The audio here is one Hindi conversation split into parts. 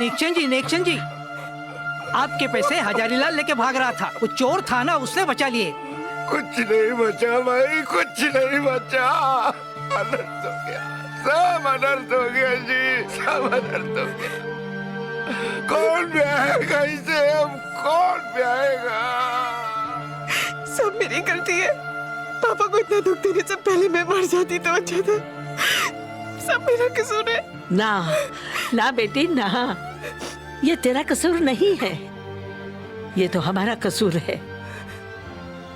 नेक्शन जी, आपके पैसे हजारीलाल लेके भाग रहा था। वो चोर था ना, उसने बचा लिए। कुछ नहीं बचा भाई, कुछ नहीं बचा। अनर्थ हो गया, सब अनर्थ हो गया जी, सब अनर्थ हो गया। कौन ब्याहेगा इसे, हम कौन ब्याहेगा? सब मेरी गलती है। पापा को इतना दुख देने से पहले मैं मर जाती तो अच्छा था। सब मेरा कसूर है। ना ना बेटी ना, ये तेरा कसूर नहीं है, ये तो हमारा कसूर है।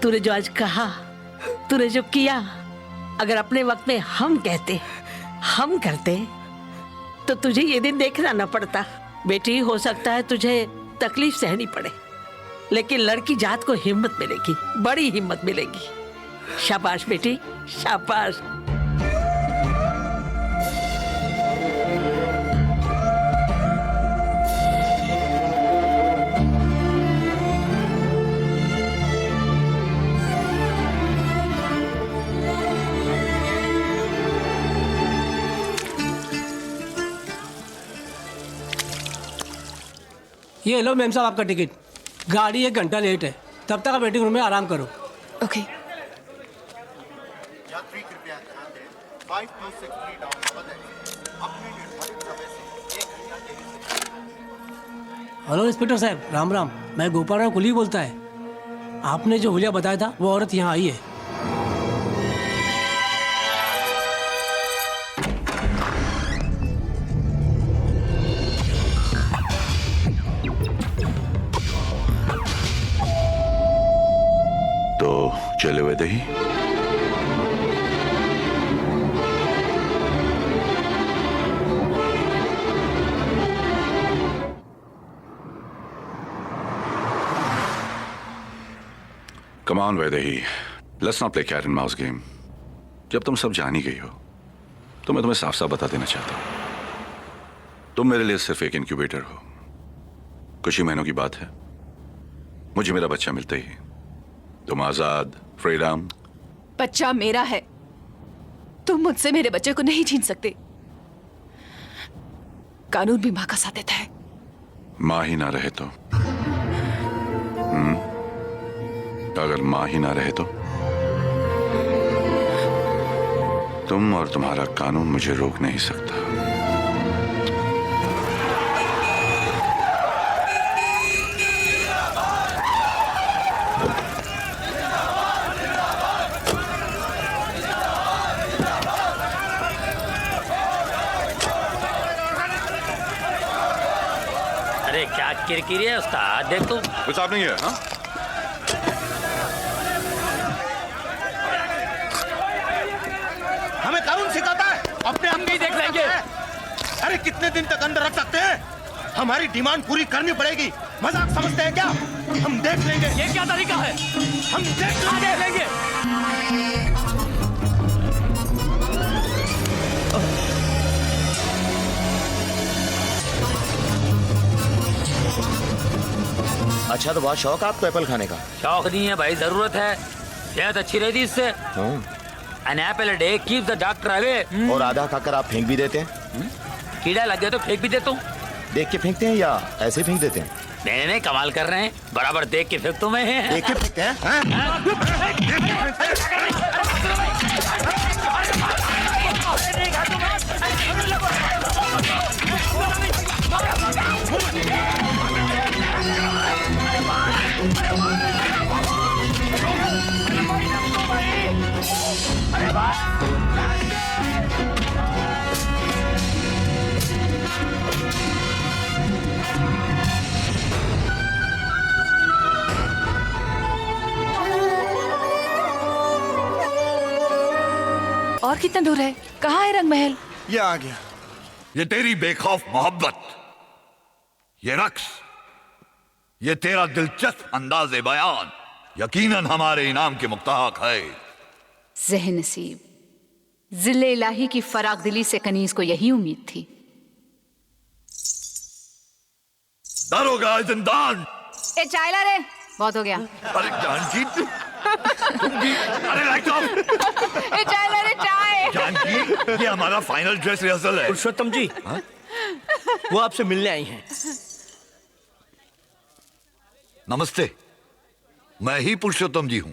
तूने जो आज कहा, तूने जो किया, अगर अपने वक्त में हम कहते, हम करते, तो तुझे ये दिन देखना न पड़ता। बेटी, हो सकता है तुझे तकलीफ सहनी पड़े, लेकिन लड़की जात को हिम्मत मिलेगी, बड़ी हिम्मत मिलेगी। शाबाश बेटी, शाबाश। ये लो मैम साहब आपका टिकट। गाड़ी 1 घंटा लेट है, तब तक आप वेटिंग रूम में आराम करो। ओके। यात्री कृपया ध्यान दें, 5263 डाउन अपने निर्धारित समय से 1 घंटा देरी से। हेलो इंस्पेक्टर साहब, राम राम। मैं गोपाल राव कुली बोलता है। आपने जो हुलिया बताया था, वो औरत यहाँ आई है। तो चले हुए दही। Come on, Vaidehi. Let's not play cat and mouse game. जब तुम सब जान ही गई हो, तो मैं तुम्हें साफ साफ बता देना चाहता हूं। तुम मेरे लिए सिर्फ एक इंक्यूबेटर हो। कुछ ही महीनों की बात है, मुझे मेरा बच्चा मिलते ही तुम आजाद, फ्रीडम। बच्चा मेरा है, तुम मुझसे मेरे बच्चे को नहीं छीन सकते। कानून भी मां का साथ देता है। मां ही ना रहे तो? अगर मां ही ना रहे तो? तुम और तुम्हारा कानून मुझे रोक नहीं सकता। अरे क्या किरकिरी है उसका, देख तू। कुछ आप नहीं है? हाँ, हमें कानून सिखाता है, अपने हम भी देख लेंगे। अरे कितने दिन तक अंदर रख सकते हैं? हमारी डिमांड पूरी करनी पड़ेगी। मजाक समझते हैं क्या? हम देख लेंगे। ये क्या तरीका है? हम देख लेंगे। अच्छा, तो बहुत शौक है आपको एप्पल खाने का? शौक नहीं है भाई, जरूरत है। सेहत अच्छी रहती इससे। An apple a day keeps the doctor away। और आधा खाकर आप फेंक भी देते हैं? कीड़ा लग गया तो फेंक भी देता हूँ। देख के फेंकते हैं या ऐसे फेंक देते हैं? नहीं, कमाल कर रहे हैं, बराबर देख के फेंक तो मैं है। देख के फेंकते हैं? और कितना दूर है? कहाँ है रंग महल? ये आ गया। ये तेरी बेखौफ मोहब्बत, ये रक्स, ये तेरा दिलचस्प अंदाज़े बयान यकीनन हमारे इनाम के मुस्तहक है। ज़हन नसीब, जिले इलाही की फराग दिली से कनीज को यही उम्मीद थी। दारोगा जिंदान। ए चाय ला रे, बहुत हो गया। अरे जानकी, अरे लाइट ऑफ। ए चाय ला रे, चाय। जानकी, ये हमारा फाइनल ड्रेस रिहर्सल है। पुरुषोत्तम जी, वो आपसे मिलने आई हैं। नमस्ते, मैं ही पुरुषोत्तम जी हूं,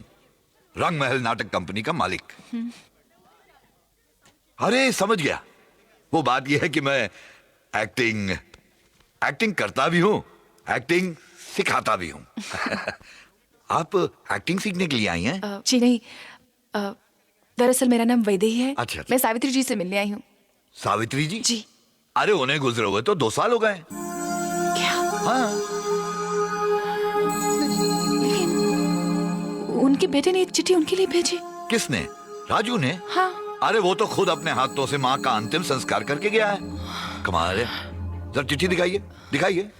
रंग महल नाटक कंपनी का मालिक। अरे समझ गया, वो बात यह है कि मैं एक्टिंग करता भी हूं, एक्टिंग सिखाता भी हूं। आप एक्टिंग सीखने के लिए आई हैं? जी नहीं, दरअसल मेरा नाम वैदेही है। अच्छा। मैं सावित्री जी से मिलने आई हूँ। सावित्री जी? जी। अरे उन्हें गुजरे हुए तो 2 साल हो गए। क्या? हाँ। लेकिन उनके बेटे ने एक चिट्ठी उनके लिए भेजी। किसने? राजू ने? हाँ। अरे वो तो खुद अपने हाथों से माँ का अंतिम संस्कार करके गया है। कमाल है। जरा चिट्ठी दिखाइए, दिखाइए।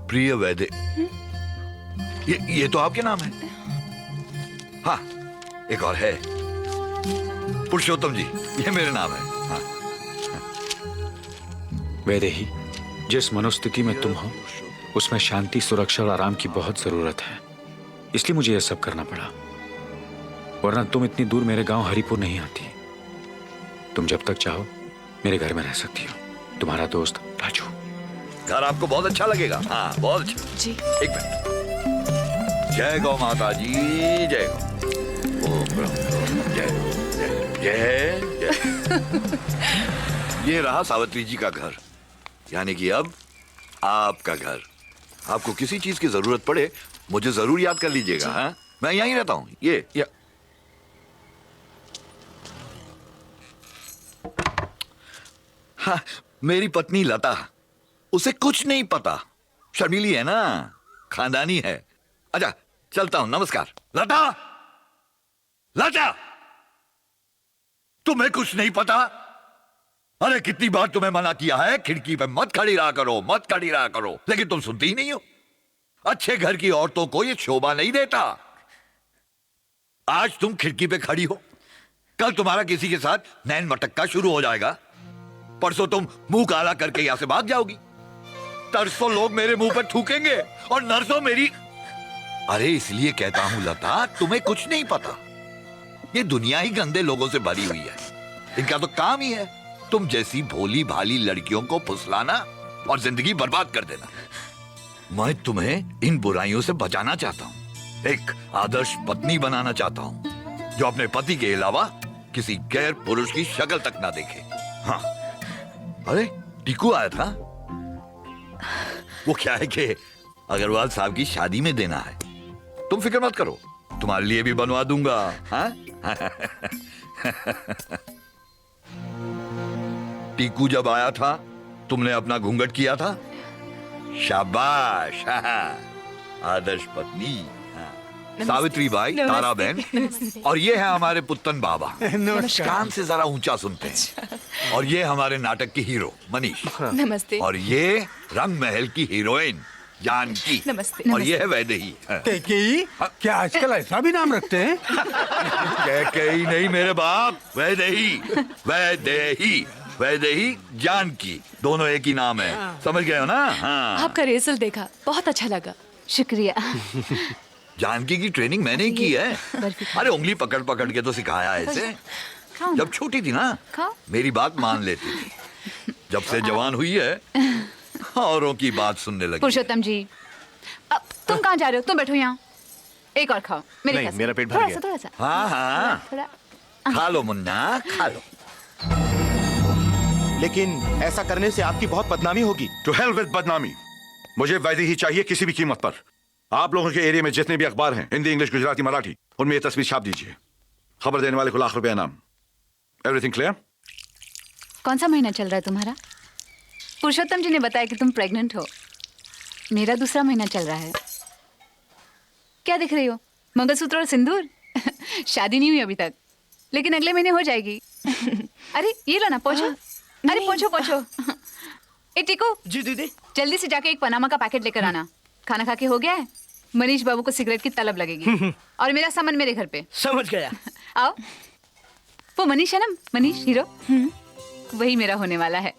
प्रिय वैदे, ये तो आपके नाम है। हाँ, एक और है, पुरुषोत्तम जी, ये मेरे नाम है। हाँ। वैदेही, जिस मनोस्थिति में तुम हो उसमें शांति, सुरक्षा और आराम की बहुत जरूरत है, इसलिए मुझे यह सब करना पड़ा। वरना तुम इतनी दूर मेरे गांव हरिपुर नहीं आती। तुम जब तक चाहो मेरे घर में रह सकती हो। तुम्हारा दोस्त राजू। घर आपको बहुत अच्छा लगेगा। हाँ, बहुत अच्छा। जी। एक मिनट। जय गौ माता जी, जय गौ। ओम ब्रह्म जय जय जय। ये रहा सावित्री जी का घर, यानी कि अब आपका घर। आपको किसी चीज की जरूरत पड़े मुझे जरूर याद कर लीजिएगा। हाँ, मैं यहीं रहता हूँ। ये हाँ, मेरी पत्नी लता, उसे कुछ नहीं पता, शर्मीली है ना, खानदानी है। अच्छा, चलता हूं, नमस्कार। लता, लता, तुम्हें कुछ नहीं पता? अरे कितनी बार तुम्हें मना किया है, खिड़की पे मत खड़ी रहा करो, मत खड़ी रहा करो, लेकिन तुम सुनती ही नहीं हो। अच्छे घर की औरतों को यह शोभा नहीं देता। आज तुम खिड़की पे खड़ी हो, कल तुम्हारा किसी के साथ नैन मटक्का शुरू हो जाएगा, परसों तुम मुंह काला करके यहां से भाग जाओगी, तरसों लोग मेरे मुंह पर थूकेंगे और नरसों मेरी। अरे इसलिए कहता हूं लता, तुम्हें कुछ नहीं पता। ये दुनिया ही गंदे लोगों से भरी हुई है। इनका तो काम ही है तुम जैसी भोली भाली लड़कियों को फुसलाना और जिंदगी बर्बाद कर देना। मैं तुम्हें इन बुराइयों से बचाना चाहता हूं, एक आदर्श पत्नी बनाना चाहता हूं जो अपने पति के अलावा किसी गैर पुरुष की शक्ल तक ना देखे। हाँ, अरे टीकू आया था। वो क्या है कि अग्रवाल साहब की शादी में देना है। तुम फिक्र मत करो, तुम्हारे लिए भी बनवा दूंगा। हाँ? टीकू जब आया था तुमने अपना घूंघट किया था। शाबाश। आदर्श पत्नी। सावित्री बाई, तारा बहन, और ये है हमारे पुत्तन बाबा, कान से जरा ऊंचा सुनते हैं। और ये हमारे नाटक की हीरो मनीष। नमस्ते। और ये रंग महल की हीरोइन जानकी। नमस्ते। और ये है वैदेही। क्या आजकल ऐसा भी नाम रखते हैं? कैकेयी नहीं मेरे बाप, वैदेही, वैदेही, वैदेही जानकी, दोनों एक ही नाम है। समझ गए हो ना? हाँ। आपका रिहर्सल देखा, बहुत अच्छा लगा। शुक्रिया। जानकी की ट्रेनिंग मैंने ही की है। अरे उंगली पकड़ पकड़ के तो सिखाया ऐसे। जब छोटी थी ना, मेरी बात मान लेती थी। जब से जवान हुई है औरों की बात सुनने लगी। पुरुषोत्तम जी, अब तुम कहाँ जा रहे हो? तुम बैठो यहाँ, एक और खाओ। नहीं, मेरा पेट भर गया। थोड़ा सा। हाँ हाँ, थोड़ा। खा लो मुन्ना, खा लो। लेकिन ऐसा करने से आपकी बहुत बदनामी होगी। टू हेल विद बदनामी। मुझे वैदेही चाहिए किसी भी कीमत पर। आप लोगों के एरिया में जितने भी अखबार हैं, हिंदी, इंग्लिश, गुजराती, मराठी, उनमें ये तस्वीर छाप दीजिए। खबर देने वाले को ₹1,00,000 इनाम। Everything clear? कौन सा महीना चल रहा है तुम्हारा? पुरुषोत्तम जी ने बताया कि तुम प्रेग्नेंट हो। मेरा दूसरा महीना चल रहा है। क्या दिख रही हो? मंगलसूत्र और सिंदूर? शादी नहीं हुई अभी तक, लेकिन अगले महीने हो जाएगी। अरे ये लो ना, पोंछो। अरे पोंछो पोंछो। ए टीकू। जी दीदी। जल्दी से जाके एक पनामा का पैकेट लेकर आना। खाना खा के हो गया है? मनीष बाबू को सिगरेट की तलब लगेगी। और मेरा सामान मेरे घर पे। समझ गया। आओ। वो मनीष है ना, मनीष हीरो, वही मेरा होने वाला है।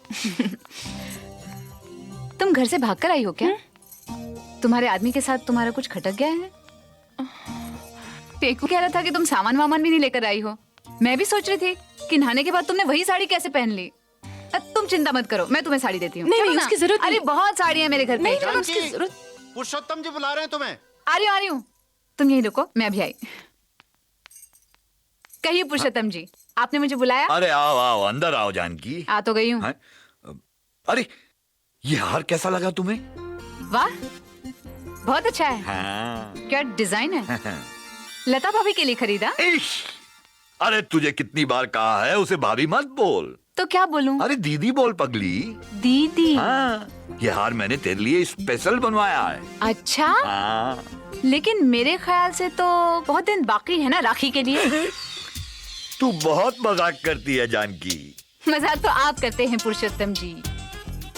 तुम घर से भागकर आई हो क्या? तुम्हारे आदमी के साथ तुम्हारा कुछ खटक गया है? टेकू कह रहा था कि तुम सामान वामान भी नहीं लेकर आई हो। मैं भी सोच रही थी कि नहाने के बाद तुमने वही साड़ी कैसे पहन ली। तुम चिंता मत करो, मैं तुम्हें साड़ी देती हूँ। नहीं, चलो नहीं, ना। उसकी जरूरत अरे नहीं। बहुत साड़ियाँ हैं मेरे घर पे। नहीं, चलो। उसकी जरूरत। पुरुषोत्तम जी बुला रहे हैं तुम्हें। आ रही हूँ। तुम यहीं रुको, मैं अभी आई। कहिए पुरुषोत्तम जी, आपने मुझे बुलाया? अरे आओ आओ, अंदर आओ जानकी। आ तो गई हूँ। हैं? अरे ये हार कैसा लगा तुम्हें? वाह, बहुत अच्छा है। हाँ। क्या डिजाइन है। लता भाभी के लिए खरीदा? इश! अरे तुझे कितनी बार कहा है उसे भाभी मत बोल। तो क्या बोलूं? अरे दीदी बोल पगली। दीदी? हाँ, ये हार मैंने तेरे लिए स्पेशल बनवाया है। अच्छा? हाँ। लेकिन मेरे ख्याल से तो बहुत दिन बाकी है ना राखी के लिए। तू बहुत मजाक करती है जानकी। मजाक तो आप करते हैं पुरुषोत्तम जी।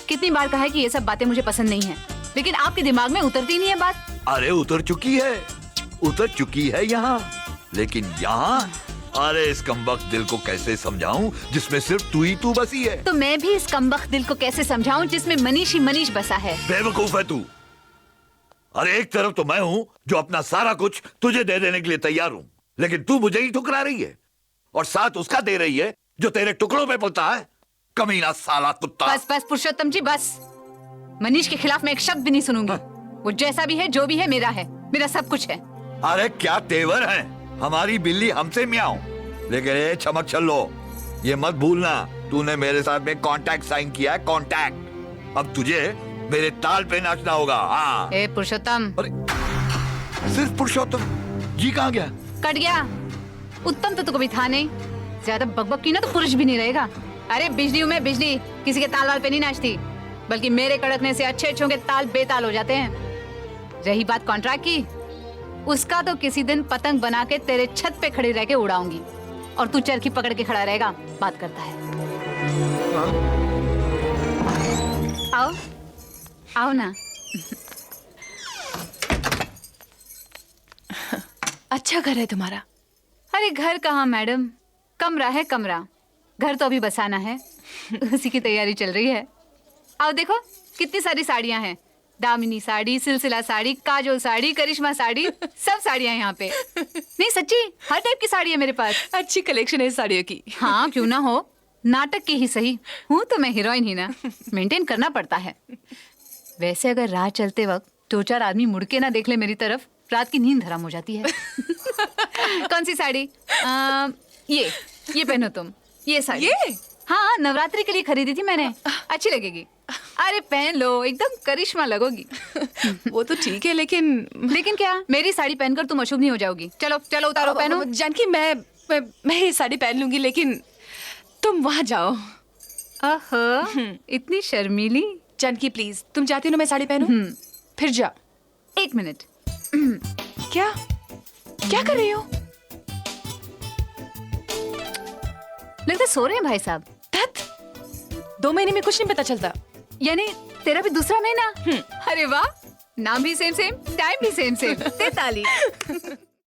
कितनी बार कहा है कि ये सब बातें मुझे पसंद नहीं है, लेकिन आपके दिमाग में उतरती नहीं है बात। अरे उतर चुकी है यहाँ, लेकिन यहाँ अरे इस कमबख्त दिल को कैसे समझाऊं जिसमें सिर्फ तू बसी है। तो मैं भी इस कमबख्त दिल को कैसे समझाऊं जिसमें मनीष ही मनीष बसा है। बेवकूफ है तू। अरे एक तरफ तो मैं हूँ जो अपना सारा कुछ तुझे दे देने के लिए तैयार हूँ, लेकिन तू मुझे ही ठुकरा रही है, और साथ उसका दे रही है जो तेरे टुकड़ों पे पलता है। कमीना साला कुत्ता। बस बस पुरुषोत्तम जी बस। मनीष के खिलाफ मैं एक शब्द भी नहीं सुनूंगी। वो जैसा भी है, जो भी है, मेरा सब कुछ है। अरे क्या तेवर है, हमारी बिल्ली हमसे म्याऊं। लेकिन ये चमक चलो, ये मत भूलना तूने मेरे साथ में कॉन्ट्रैक्ट साइन किया है, कॉन्ट्रैक्ट। अब तुझे मेरे ताल पे नाचना होगा। हाँ। ए पुरुषोत्तम। अरे सिर्फ पुरुषोत्तम जी कहाँ गया? कट गया। उत्तम तो कभी था नहीं। ज्यादा बकबक की ना तो पुरुष भी नहीं रहेगा। अरे बिजली हूँ मैं, बिजली। किसी के ताल वाल पे नहीं नाचती, बल्कि मेरे कड़कने से अच्छे अच्छों के ताल बेताल हो जाते हैं। रही बात कॉन्ट्रैक्ट की, उसका तो किसी दिन पतंग बना के तेरे छत पे खड़ी रह के उड़ाऊंगी, और तू चरखी पकड़ के खड़ा रहेगा। बात करता है। आओ आओ ना। अच्छा घर है तुम्हारा। अरे घर कहाँ मैडम, कमरा है कमरा। घर तो अभी बसाना है, उसी की तैयारी चल रही है। आओ देखो कितनी सारी साड़ियाँ हैं। दामिनी साड़ी, सिलसिला साड़ी, काजोल साड़ी, करिश्मा साड़ी, सब साड़ियाँ यहाँ पे। नहीं सच्ची, हर टाइप की साड़ी है मेरे पास। अच्छी कलेक्शन है साड़ियों की। हाँ क्यों ना हो, नाटक की ही सही। हूँ तो मैं हीरोइन ही ना, मेंटेन करना पड़ता है। वैसे अगर राह चलते वक्त 2-4 आदमी मुड़ के ना देख ले मेरी तरफ, रात की नींद हराम हो जाती है। कौन सी साड़ी? ये पहनो तुम। ये साड़ी। ये? हाँ, नवरात्रि के लिए खरीदी थी मैंने। अच्छी लगेगी। अरे पहन लो, एकदम करिश्मा लगोगी। वो तो ठीक है, लेकिन क्या? मेरी साड़ी पहनकर तुम अशुभ नहीं हो जाओगी। चलो चलो उतारो, पहनो। जानकी मैं ये साड़ी पहन लूंगी, लेकिन तुम वहां जाओ। ओहो, इतनी शर्मीली। जानकी प्लीज, तुम चाहती हो ना मैं साड़ी पहनूं? फिर जा। 1 मिनट। क्या कर रही हो? लगता सो रहे हैं भाई साहब। 2 महीने में कुछ नहीं पता चलता। यानी तेरा भी दूसरा महीना? अरे वाह, नाम भी सेम, टाइम भी सेम। 43।